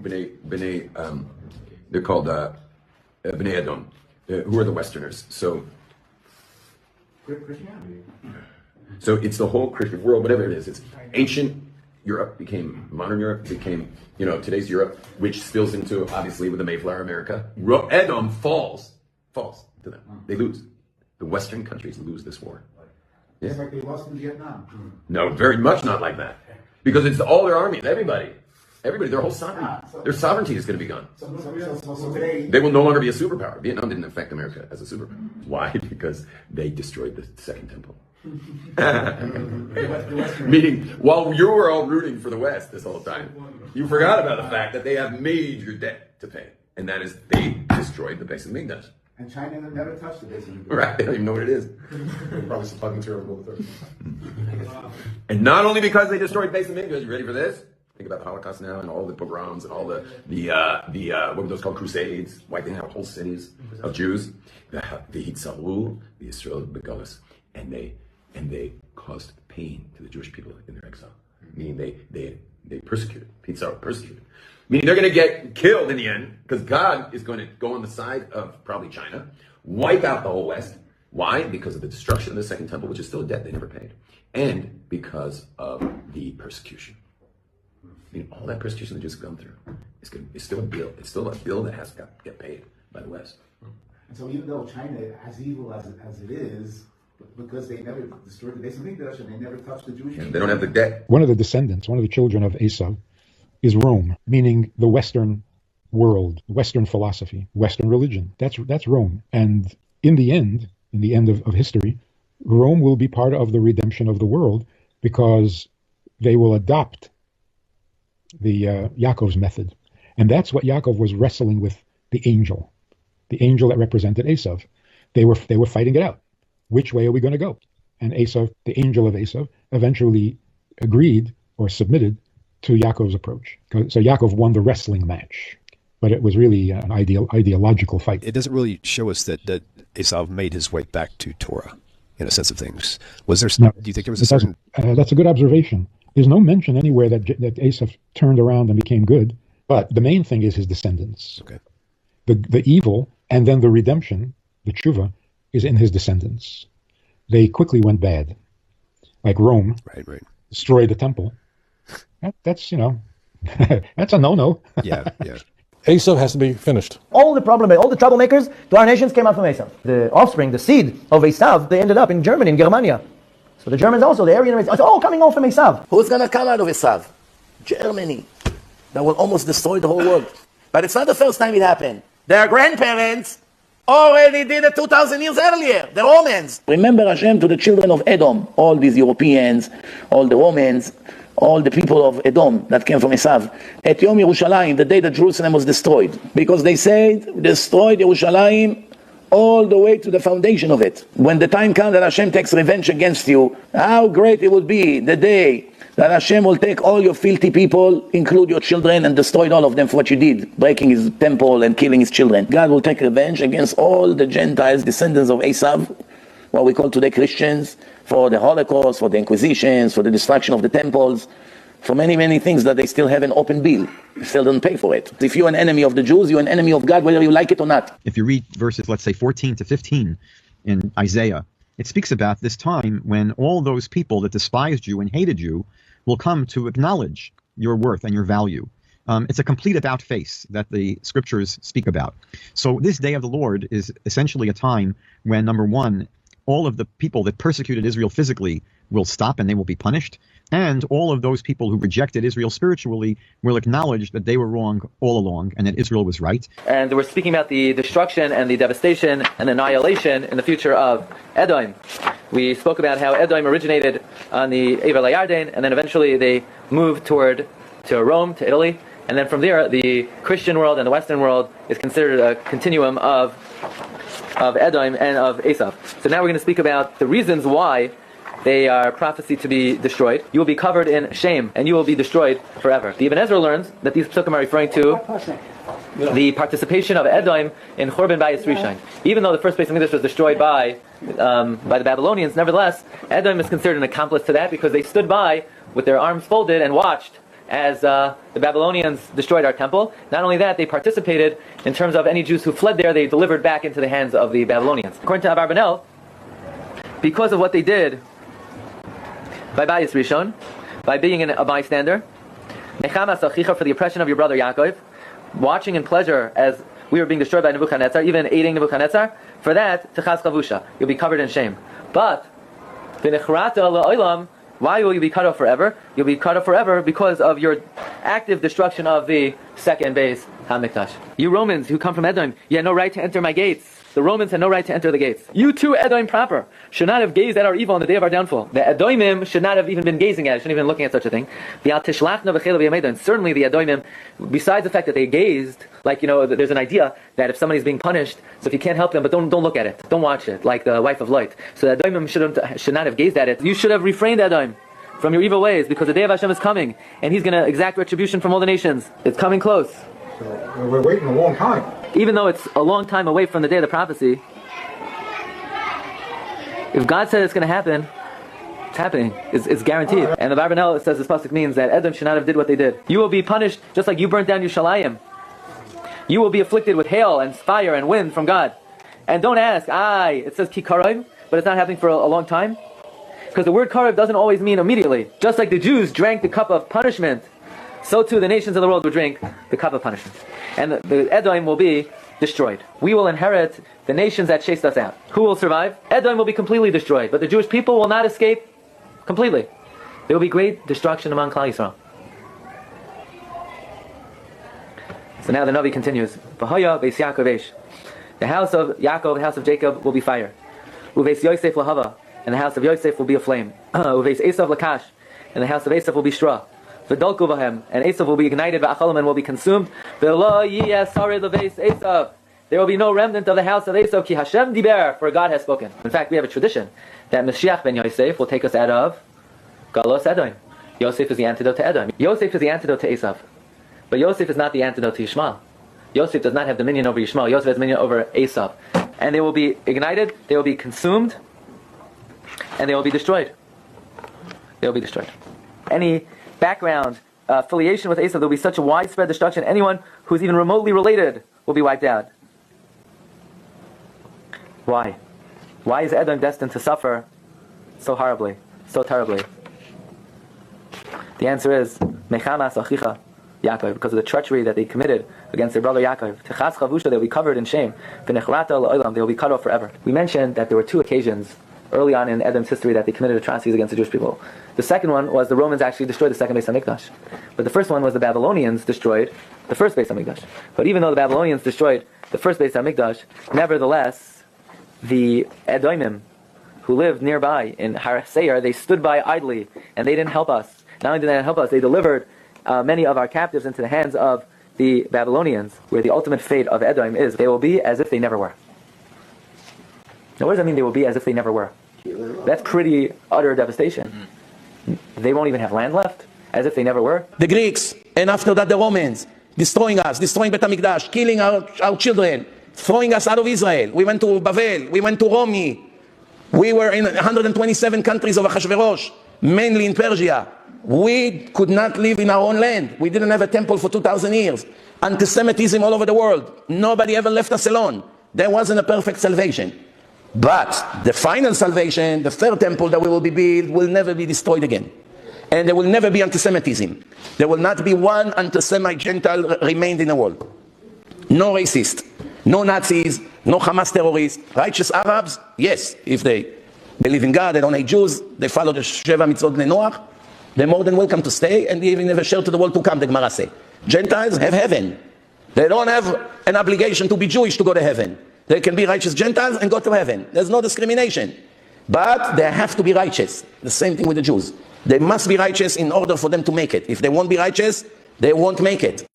they're called Bnei Edom, who are the Westerners. So Christianity. So it's the whole Christian world, whatever it is. It's ancient Europe became modern Europe, became, today's Europe, which spills into, obviously, with the Mayflower America. Edom falls to them. They lose. The Western countries lose this war. Yeah. It's like they lost in Vietnam. No, very much not like that. Because it's all their armies, everybody, their whole sovereignty. Their sovereignty is going to be gone. So they will no longer be a superpower. Vietnam didn't affect America as a superpower. Why? Because they destroyed the Second Temple. Meaning, while you were all rooting for the West this whole time, you forgot about the fact that they have major debt to pay. And that is, they destroyed the base of Migdash. And China never touched the base of Migdash. Right, they don't even know what it is. They probably supplied material to build the And not only because they destroyed base of Migdash, you ready for this? Think about the Holocaust now and all the pogroms and all the what were those called, crusades, wiping out whole cities of Jews. The Hitzaru, the Israel Begolas, and they caused pain to the Jewish people in their exile. Meaning they persecuted. Hitzaru persecuted. Meaning they're going to get killed in the end because God is going to go on the side of probably China, wipe out the whole West. Why? Because of the destruction of the Second Temple, which is still a debt they never paid, and because of the persecution. I mean, all that persecution they just gone through is still a bill. It's still a bill that has to get paid by the West. And so even though China, as evil as it is, because they never destroyed the base of Migdash and they never touched the Jewish people. They don't have the debt. One of the descendants, one of the children of Esau, is Rome, meaning the Western world, Western philosophy, Western religion. That's Rome. And in the end of history, Rome will be part of the redemption of the world because they will adopt the Yaakov's method. And that's what Yaakov was wrestling with the angel that represented Esau. They were fighting it out. Which way are we going to go? And Esau, the angel of Esau, eventually agreed or submitted to Yaakov's approach. So Yaakov won the wrestling match, but it was really an ideological fight. It doesn't really show us that Esau made his way back to Torah, in a sense of things. Was there? No, do you think there was a certain? That's a good observation. There's no mention anywhere that Esau turned around and became good. But the main thing is his descendants. Okay. The evil and then the redemption, the tshuva, is in his descendants. They quickly went bad, like Rome. Right. Destroyed the temple. That's that's a no-no. Yeah. Esau has to be finished. All the troublemakers to our nations came out from Esau. The offspring, the seed of Esau, they ended up in Germany, in Germania. So the Germans also, the Aryan race, it's all coming out from Esau. Who's going to come out of Esau? Germany. That will almost destroy the whole world. But it's not the first time it happened. Their grandparents already did it 2,000 years earlier, the Romans. Remember Hashem to the children of Edom, all these Europeans, all the Romans, all the people of Edom that came from Esau. At Yom Yerushalayim, the day that Jerusalem was destroyed, because they said, destroyed Yerushalayim all the way to the foundation of it. When the time comes that Hashem takes revenge against you, how great it would be the day that Hashem will take all your filthy people, include your children, and destroy all of them for what you did, breaking his temple and killing his children. God will take revenge against all the Gentiles, descendants of Esau, what we call today Christians, for the Holocaust, for the Inquisitions, for the destruction of the temples, for many, many things that they still have an open bill. They still don't pay for it. If you're an enemy of the Jews, you're an enemy of God, whether you like it or not. If you read verses, let's say 14 to 15 in Isaiah, it speaks about this time when all those people that despised you and hated you will come to acknowledge your worth and your value. It's a complete about face that the scriptures speak about. So this day of the Lord is essentially a time when, number one, all of the people that persecuted Israel physically will stop and they will be punished. And all of those people who rejected Israel spiritually will acknowledge that they were wrong all along and that Israel was right. And we're speaking about the destruction and the devastation and annihilation in the future of Edom. We spoke about how Edom originated on the Ever Yarden, and then eventually they moved to Rome, to Italy. And then from there, the Christian world and the Western world is considered a continuum of Edom and of Esau. So now we're going to speak about the reasons why they are prophesied to be destroyed. You will be covered in shame, and you will be destroyed forever. The Ibn Ezra learns that these psukim are referring to the participation of Edom in Churban Bayis Rishon. Even though the first base of English was destroyed by the Babylonians, nevertheless, Edom is considered an accomplice to that because they stood by with their arms folded and watched as the Babylonians destroyed our temple. Not only that, they participated in terms of any Jews who fled there, they delivered back into the hands of the Babylonians. According to Abarbanel, because of what they did by Bayis Rishon, by being a bystander, Mechamas Achicha, for the oppression of your brother Yaakov, watching in pleasure as we were being destroyed by Nebuchadnezzar, even aiding Nebuchadnezzar, for that, Techaz Chavusha, you'll be covered in shame. But, V'nechrata la'olam, why will you be cut off forever? You'll be cut off forever because of your active destruction of the second base, HaMikdash. You Romans who come from Edom, you had no right to enter my gates. The Romans had no right to enter the gates. You too, Edom proper, should not have gazed at our evil on the day of our downfall. The Edomim should not have even been gazing at it, shouldn't even looking at such a thing. And certainly the Edomim, besides the fact that they gazed, like, there's an idea that if somebody's being punished, so if you can't help them, but don't look at it, don't watch it, like the wife of Lot. So the Edomim should not have gazed at it. You should have refrained, Edom, from your evil ways, because the day of Hashem is coming, and He's going to exact retribution from all the nations. It's coming close. So we're waiting a long time. Even though it's a long time away from the day of the prophecy, if God said it's going to happen, it's happening. It's guaranteed. And the Barbanel says this pasuk means that Edom should not have did what they did. You will be punished just like you burnt down Yerushalayim. You will be afflicted with hail and fire and wind from God. And don't ask, it says ki karev, but it's not happening for a long time. Because the word karev doesn't always mean immediately. Just like the Jews drank the cup of punishment, so too the nations of the world will drink the cup of punishment. And the Edom will be destroyed. We will inherit the nations that chased us out. Who will survive? Edom will be completely destroyed, but the Jewish people will not escape completely. There will be great destruction among Klal Yisrael. So now the Navi continues. V'haya beis Yaakov eish. The house of Yaakov, the house of Jacob, will be fire. Uveis Yosef lahava, and the house of Yosef will be a flame. Uveis Esau lakash, and the house of Esau will be straw. V'dolku v'hem, and Esau will be ignited, v'achalam, and will be consumed. V'lo yiyeh sarid leveis Esau. There will be no remnant of the house of Esau, ki Hashem diber, for God has spoken. In fact, we have a tradition that Mashiach ben Yosef will take us out of Galos Edom. Yosef is the antidote to Edom. Yosef is the antidote to Esau. But Yosef is not the antidote to Yishmael. Yosef does not have dominion over Yishmael. Yosef has dominion over Esau. And they will be ignited, they will be consumed, and they will be destroyed. They will be destroyed. Any background affiliation with Esau, there will be such a widespread destruction. Anyone who is even remotely related will be wiped out. Why? Why is Edom destined to suffer so horribly, so terribly? The answer is Mechamas Achicha Yaakov, because of the treachery that they committed against their brother Yaakov. Techaz Chavusha, they will be covered in shame. V'nechrata la'olam, they will be cut off forever. We mentioned that there were two occasions early on in Edom's history that they committed atrocities against the Jewish people. The second one was the Romans actually destroyed the second Beis HaMikdash. But the first one was the Babylonians destroyed the first Beis HaMikdash. But even though the Babylonians destroyed the first Beis HaMikdash, nevertheless, the Edomim, who lived nearby in Har Seir, they stood by idly, and they didn't help us. Not only did they not help us, they delivered many of our captives into the hands of the Babylonians, where the ultimate fate of Edom is, they will be as if they never were. Now what does that mean, they will be as if they never were? That's pretty utter devastation. They won't even have land left, as if they never were. The Greeks, and after that the Romans, destroying us, destroying Bet HaMikdash, killing our children, throwing us out of Israel. We went to Babel, we went to Romi. We were in 127 countries of Achashverosh, mainly in Persia. We could not live in our own land. We didn't have a temple for 2,000 years. Anti-Semitism all over the world. Nobody ever left us alone. There wasn't a perfect salvation. But the final salvation, the third temple that we will be built, will never be destroyed again. And there will never be anti-Semitism. There will not be one anti-Semite Gentile remained in the world. No racist, no Nazis, no Hamas terrorists. Righteous Arabs, yes, if they believe in God, they don't hate Jews, they follow the Sheva Mitzvot Bnei Noach, they're more than welcome to stay, and they even have a share to the world to come, the Gemara say. Gentiles have heaven. They don't have an obligation to be Jewish to go to heaven. They can be righteous Gentiles and go to heaven. There's no discrimination. But they have to be righteous. The same thing with the Jews. They must be righteous in order for them to make it. If they won't be righteous, they won't make it.